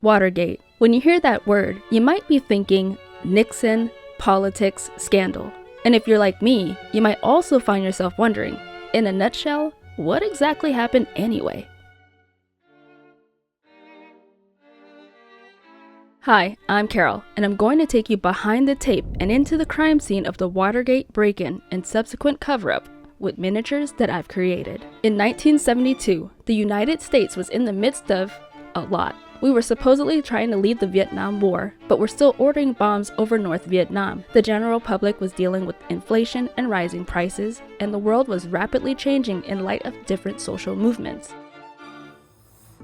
Watergate. When you hear that word, you might be thinking Nixon, politics, scandal. And if you're like me, you might also find yourself wondering, in a nutshell, what exactly happened anyway? Hi, I'm Carol, and I'm going to take you behind the tape and into the crime scene of the Watergate break-in and subsequent cover-up with miniatures that I've created. In 1972, the United States was in the midst of a lot. We were supposedly trying to leave the Vietnam War, but were still ordering bombs over North Vietnam. The general public was dealing with inflation and rising prices, and the world was rapidly changing in light of different social movements.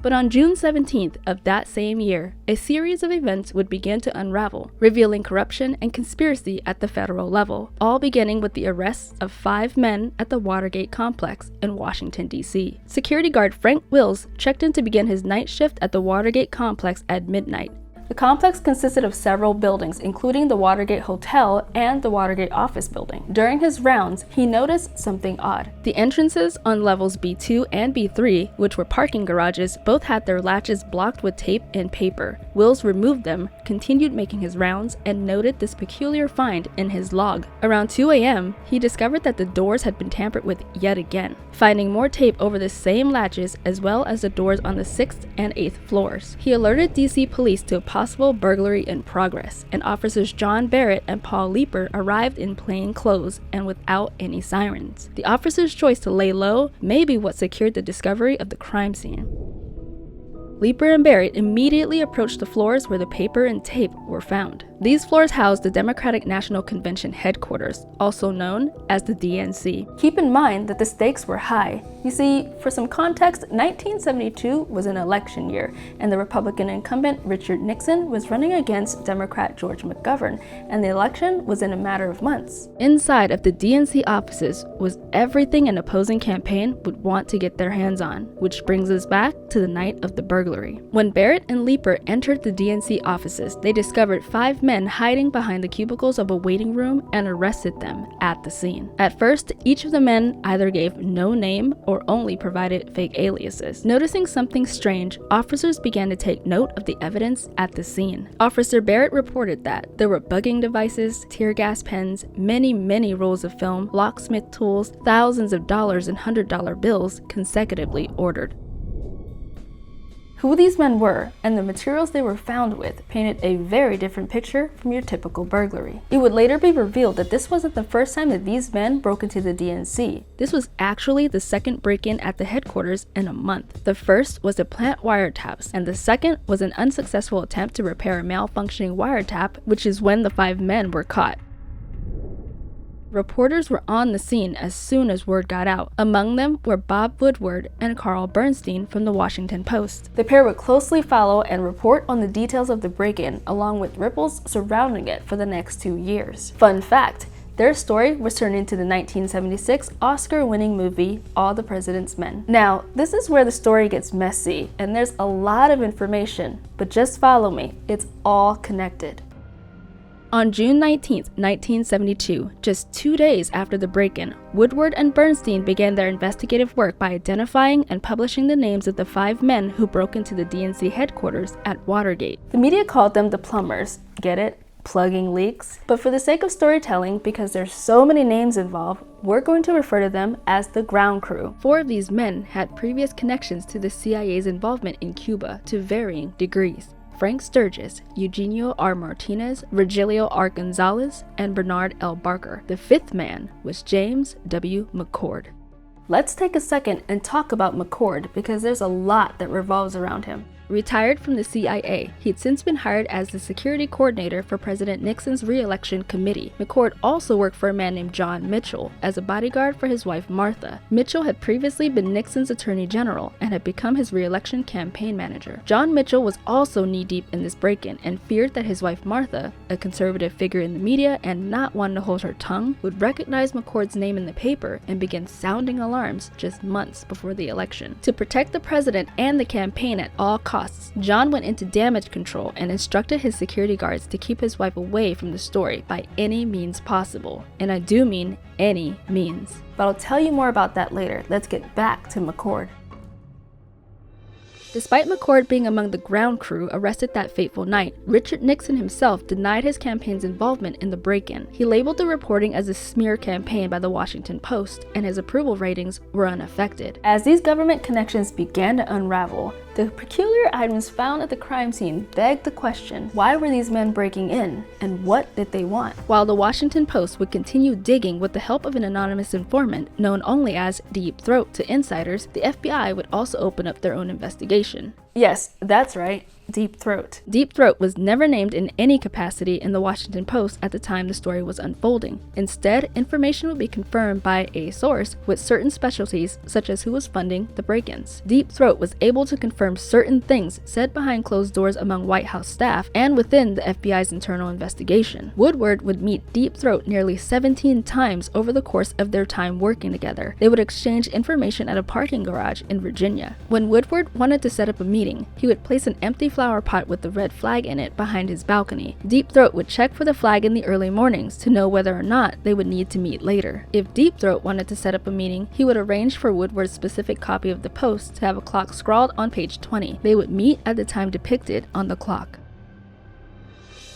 But on June 17th of that same year, a series of events would begin to unravel, revealing corruption and conspiracy at the federal level, all beginning with the arrests of 5 men at the Watergate complex in Washington, D.C. Security guard Frank Wills checked in to begin his night shift at the Watergate complex at midnight. The complex consisted of several buildings, including the Watergate Hotel and the Watergate office building. During his rounds, he noticed something odd. The entrances on levels B2 and B3, which were parking garages, both had their latches blocked with tape and paper. Wills removed them, continued making his rounds, and noted this peculiar find in his log. Around 2 a.m., he discovered that the doors had been tampered with yet again, finding more tape over the same latches as well as the doors on the 6th and 8th floors. He alerted DC police to a possible burglary in progress, and officers John Barrett and Paul Leeper arrived in plain clothes and without any sirens. The officers' choice to lay low may be what secured the discovery of the crime scene. Leeper and Barrett immediately approached the floors where the paper and tape were found. These floors housed the Democratic National Convention headquarters, also known as the DNC. Keep in mind that the stakes were high. You see, for some context, 1972 was an election year, and the Republican incumbent Richard Nixon was running against Democrat George McGovern, and the election was in a matter of months. Inside of the DNC offices was everything an opposing campaign would want to get their hands on, which brings us back to the night of the burglary. When Barrett and Leeper entered the DNC offices, they discovered 5 men hiding behind the cubicles of a waiting room and arrested them at the scene. At first, each of the men either gave no name or only provided fake aliases. Noticing something strange, officers began to take note of the evidence at the scene. Officer Barrett reported that there were bugging devices, tear gas pens, many rolls of film, locksmith tools, thousands of dollars and $100 bills consecutively ordered. Who these men were and the materials they were found with painted a very different picture from your typical burglary. It would later be revealed that this wasn't the first time that these men broke into the DNC. This was actually the second break-in at the headquarters in a month. The first was to plant wiretaps, and the second was an unsuccessful attempt to repair a malfunctioning wiretap, which is when the 5 men were caught. Reporters were on the scene as soon as word got out. Among them were Bob Woodward and Carl Bernstein from the Washington Post. The pair would closely follow and report on the details of the break-in, along with ripples surrounding it for the next 2 years. Fun fact, their story was turned into the 1976 Oscar-winning movie, All the President's Men. Now, this is where the story gets messy, and there's a lot of information, but just follow me, it's all connected. On June 19, 1972, just 2 days after the break-in, Woodward and Bernstein began their investigative work by identifying and publishing the names of the 5 men who broke into the DNC headquarters at Watergate. The media called them the plumbers. Get it? Plugging leaks? But for the sake of storytelling, because there's so many names involved, we're going to refer to them as the ground crew. 4 of these men had previous connections to the CIA's involvement in Cuba to varying degrees. Frank Sturgis, Eugenio R. Martinez, Virgilio R. Gonzalez, and Bernard L. Barker. The 5th man was James W. McCord. Let's take a second and talk about McCord because there's a lot that revolves around him. Retired from the CIA, he'd since been hired as the security coordinator for President Nixon's reelection committee. McCord also worked for a man named John Mitchell as a bodyguard for his wife Martha. Mitchell had previously been Nixon's attorney general and had become his reelection campaign manager. John Mitchell was also knee-deep in this break-in and feared that his wife Martha, a conservative figure in the media and not one to hold her tongue, would recognize McCord's name in the paper and begin sounding alarms just months before the election. To protect the president and the campaign at all costs, John went into damage control and instructed his security guards to keep his wife away from the story by any means possible. And I do mean any means. But I'll tell you more about that later. Let's get back to McCord. Despite McCord being among the ground crew arrested that fateful night, Richard Nixon himself denied his campaign's involvement in the break-in. He labeled the reporting as a smear campaign by the Washington Post, and his approval ratings were unaffected. As these government connections began to unravel, the peculiar items found at the crime scene begged the question, why were these men breaking in, and what did they want? While the Washington Post would continue digging with the help of an anonymous informant known only as Deep Throat to insiders, the FBI would also open up their own investigation. Yes, that's right. Deep Throat. Deep Throat was never named in any capacity in the Washington Post at the time the story was unfolding. Instead, information would be confirmed by a source with certain specialties, such as who was funding the break-ins. Deep Throat was able to confirm certain things said behind closed doors among White House staff and within the FBI's internal investigation. Woodward would meet Deep Throat nearly 17 times over the course of their time working together. They would exchange information at a parking garage in Virginia. When Woodward wanted to set up a meeting, he would place an empty flower pot with the red flag in it behind his balcony. Deep Throat would check for the flag in the early mornings to know whether or not they would need to meet later. If Deep Throat wanted to set up a meeting, he would arrange for Woodward's specific copy of the Post to have a clock scrawled on page 20. They would meet at the time depicted on the clock.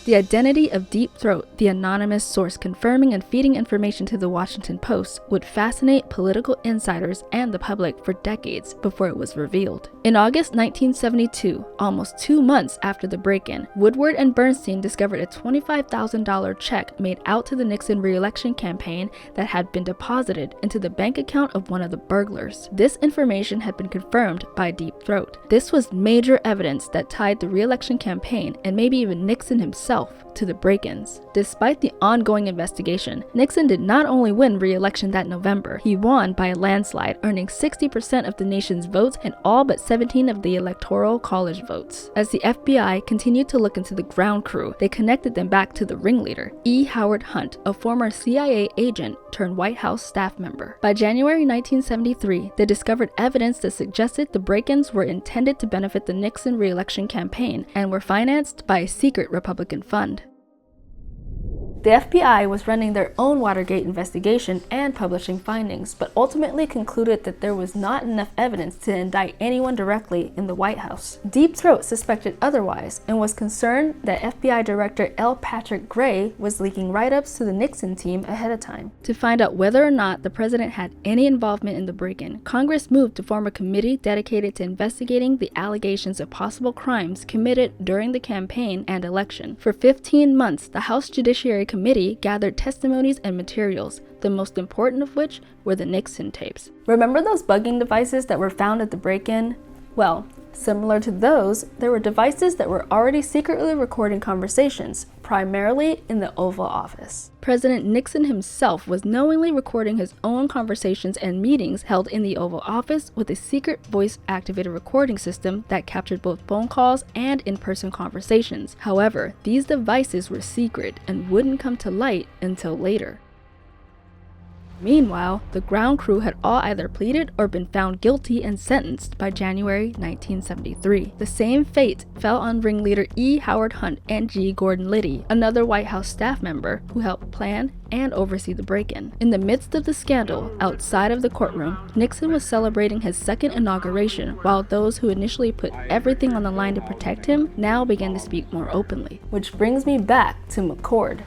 The identity of Deep Throat, the anonymous source confirming and feeding information to the Washington Post, would fascinate political insiders and the public for decades before it was revealed. In August 1972, almost 2 months after the break-in, Woodward and Bernstein discovered a $25,000 check made out to the Nixon reelection campaign that had been deposited into the bank account of one of the burglars. This information had been confirmed by Deep Throat. This was major evidence that tied the reelection campaign, and maybe even Nixon himself, to the break-ins. Despite the ongoing investigation, Nixon did not only win re-election that November, he won by a landslide, earning 60% of the nation's votes and all but 17 of the Electoral College votes. As the FBI continued to look into the ground crew, they connected them back to the ringleader, E. Howard Hunt, a former CIA agent turned White House staff member. By January 1973, they discovered evidence that suggested the break-ins were intended to benefit the Nixon re-election campaign and were financed by a secret Republican fund. The FBI was running their own Watergate investigation and publishing findings, but ultimately concluded that there was not enough evidence to indict anyone directly in the White House. Deep Throat suspected otherwise and was concerned that FBI Director L. Patrick Gray was leaking write-ups to the Nixon team ahead of time. To find out whether or not the president had any involvement in the break-in, Congress moved to form a committee dedicated to investigating the allegations of possible crimes committed during the campaign and election. For 15 months, the House Judiciary Committee gathered testimonies and materials, the most important of which were the Nixon tapes. Remember those bugging devices that were found at the break-in? Well, similar to those, there were devices that were already secretly recording conversations, primarily in the Oval Office. President Nixon himself was knowingly recording his own conversations and meetings held in the Oval Office with a secret voice-activated recording system that captured both phone calls and in-person conversations. However, these devices were secret and wouldn't come to light until later. Meanwhile, the ground crew had all either pleaded or been found guilty and sentenced by January 1973. The same fate fell on ringleader E. Howard Hunt and G. Gordon Liddy, another White House staff member who helped plan and oversee the break-in. In the midst of the scandal, outside of the courtroom, Nixon was celebrating his second inauguration, while those who initially put everything on the line to protect him now began to speak more openly. Which brings me back to McCord.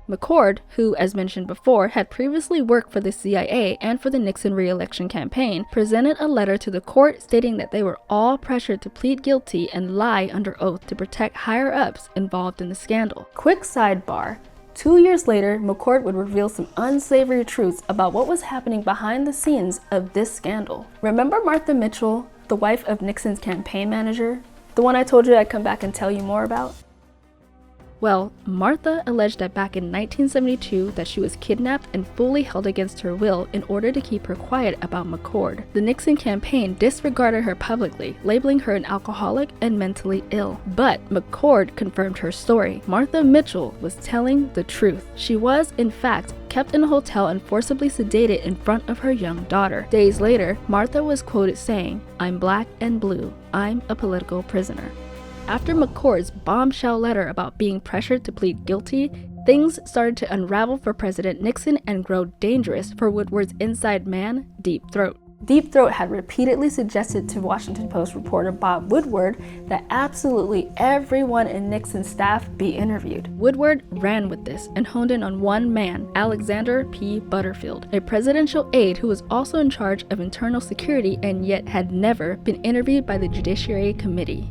McCord, who, as mentioned before, had previously worked for the CIA and for the Nixon re-election campaign, presented a letter to the court stating that they were all pressured to plead guilty and lie under oath to protect higher-ups involved in the scandal. Quick sidebar. 2 years later, McCord would reveal some unsavory truths about what was happening behind the scenes of this scandal. Remember Martha Mitchell, the wife of Nixon's campaign manager? The one I told you I'd come back and tell you more about? Well, Martha alleged that back in 1972 that she was kidnapped and fully held against her will in order to keep her quiet about McCord. The Nixon campaign disregarded her publicly, labeling her an alcoholic and mentally ill. But McCord confirmed her story. Martha Mitchell was telling the truth. She was, in fact, kept in a hotel and forcibly sedated in front of her young daughter. Days later, Martha was quoted saying, "I'm black and blue. I'm a political prisoner." After McCord's bombshell letter about being pressured to plead guilty, things started to unravel for President Nixon and grow dangerous for Woodward's inside man, Deep Throat. Deep Throat had repeatedly suggested to Washington Post reporter Bob Woodward that absolutely everyone in Nixon's staff be interviewed. Woodward ran with this and honed in on one man, Alexander P. Butterfield, a presidential aide who was also in charge of internal security and yet had never been interviewed by the Judiciary Committee.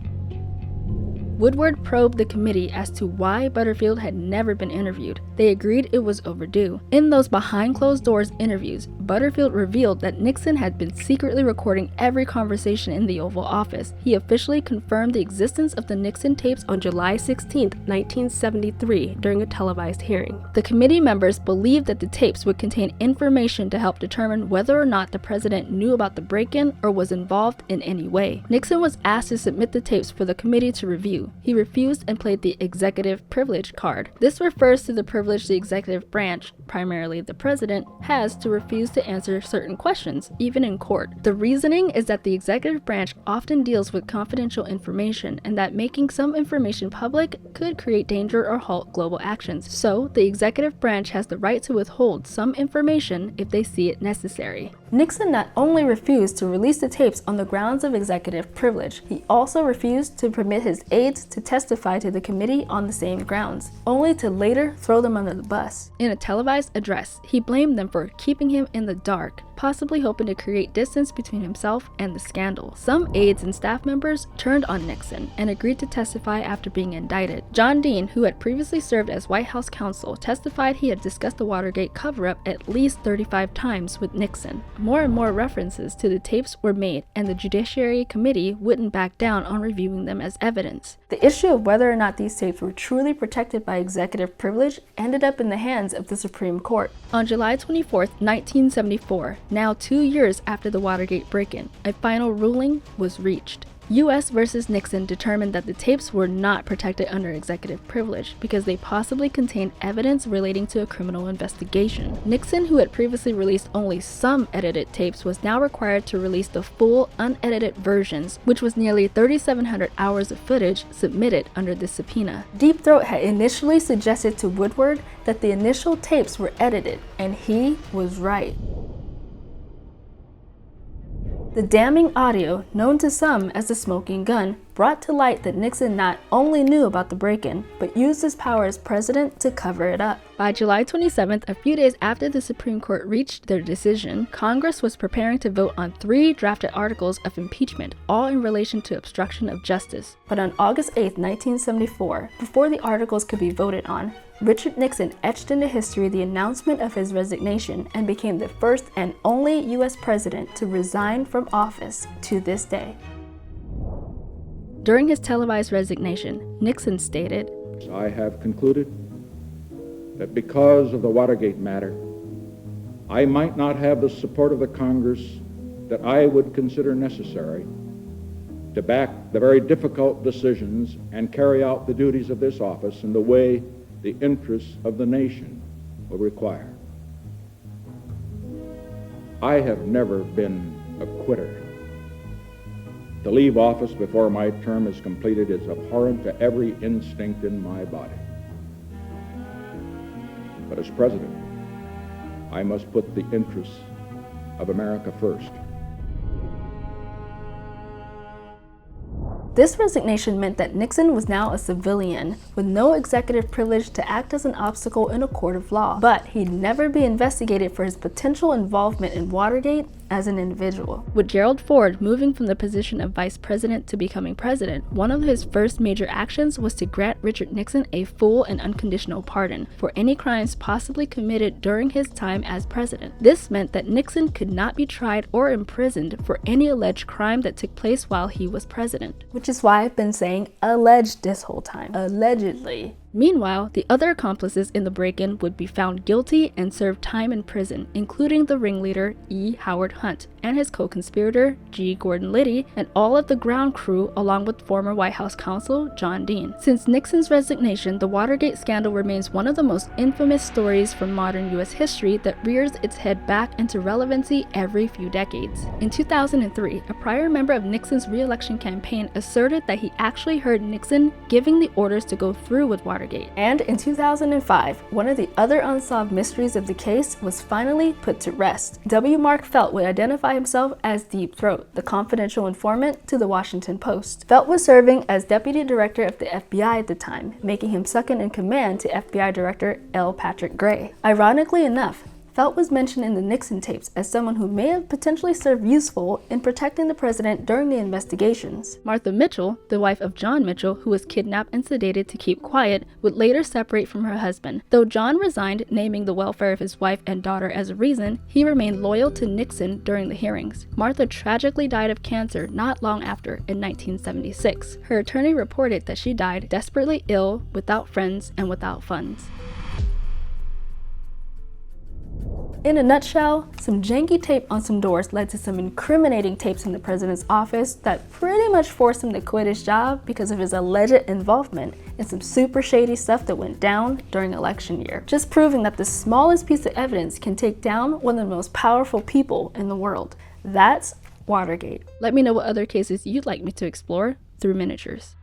Woodward probed the committee as to why Butterfield had never been interviewed. They agreed it was overdue. In those behind-closed-doors interviews, Butterfield revealed that Nixon had been secretly recording every conversation in the Oval Office. He officially confirmed the existence of the Nixon tapes on July 16, 1973, during a televised hearing. The committee members believed that the tapes would contain information to help determine whether or not the president knew about the break-in or was involved in any way. Nixon was asked to submit the tapes for the committee to review. He refused and played the executive privilege card. This refers to the privilege the executive branch, primarily the president, has to refuse to answer certain questions, even in court. The reasoning is that the executive branch often deals with confidential information and that making some information public could create danger or halt global actions. So, the executive branch has the right to withhold some information if they see it necessary. Nixon not only refused to release the tapes on the grounds of executive privilege, he also refused to permit his aides to testify to the committee on the same grounds, only to later throw them under the bus. In a televised address, he blamed them for keeping him in the dark, possibly hoping to create distance between himself and the scandal. Some aides and staff members turned on Nixon and agreed to testify after being indicted. John Dean, who had previously served as White House counsel, testified he had discussed the Watergate cover-up at least 35 times with Nixon. More and more references to the tapes were made, and the Judiciary Committee wouldn't back down on reviewing them as evidence. The issue of whether or not these tapes were truly protected by executive privilege ended up in the hands of the Supreme Court. On July 24, 1974, now 2 years after the Watergate break-in, a final ruling was reached. U.S. versus Nixon determined that the tapes were not protected under executive privilege because they possibly contained evidence relating to a criminal investigation. Nixon, who had previously released only some edited tapes, was now required to release the full, unedited versions, which was nearly 3,700 hours of footage submitted under this subpoena. Deep Throat had initially suggested to Woodward that the initial tapes were edited, and he was right. The damning audio, known to some as the smoking gun, brought to light that Nixon not only knew about the break-in, but used his power as president to cover it up. By July 27th, a few days after the Supreme Court reached their decision, Congress was preparing to vote on 3 drafted articles of impeachment, all in relation to obstruction of justice. But on August 8, 1974, before the articles could be voted on, Richard Nixon etched into history the announcement of his resignation and became the first and only U.S. president to resign from office to this day. During his televised resignation, Nixon stated, "I have concluded that because of the Watergate matter, I might not have the support of the Congress that I would consider necessary to back the very difficult decisions and carry out the duties of this office in the way the interests of the nation will require. I have never been a quitter. To leave office before my term is completed is abhorrent to every instinct in my body. But as president, I must put the interests of America first." This resignation meant that Nixon was now a civilian, with no executive privilege to act as an obstacle in a court of law. But he'd never be investigated for his potential involvement in Watergate as an individual. With Gerald Ford moving from the position of vice president to becoming president, one of his first major actions was to grant Richard Nixon a full and unconditional pardon for any crimes possibly committed during his time as president. This meant that Nixon could not be tried or imprisoned for any alleged crime that took place while he was president. Which is why I've been saying alleged this whole time. Allegedly. Meanwhile, the other accomplices in the break-in would be found guilty and serve time in prison, including the ringleader E. Howard Hunt and his co-conspirator G. Gordon Liddy and all of the ground crew along with former White House counsel John Dean. Since Nixon's resignation, the Watergate scandal remains one of the most infamous stories from modern U.S. history that rears its head back into relevancy every few decades. In 2003, a prior member of Nixon's re-election campaign asserted that he actually heard Nixon giving the orders to go through with Watergate Watergate. And in 2005, one of the other unsolved mysteries of the case was finally put to rest. W. Mark Felt would identify himself as Deep Throat, the confidential informant to the Washington Post. Felt was serving as deputy director of the FBI at the time, making him second in command to FBI Director L. Patrick Gray. Ironically enough, Felt was mentioned in the Nixon tapes as someone who may have potentially served useful in protecting the president during the investigations. Martha Mitchell, the wife of John Mitchell, who was kidnapped and sedated to keep quiet, would later separate from her husband. Though John resigned, naming the welfare of his wife and daughter as a reason, he remained loyal to Nixon during the hearings. Martha tragically died of cancer not long after, in 1976. Her attorney reported that she died desperately ill, without friends, and without funds. In a nutshell, some janky tape on some doors led to some incriminating tapes in the president's office that pretty much forced him to quit his job because of his alleged involvement in some super shady stuff that went down during election year. Just proving that the smallest piece of evidence can take down one of the most powerful people in the world. That's Watergate. Let me know what other cases you'd like me to explore through miniatures.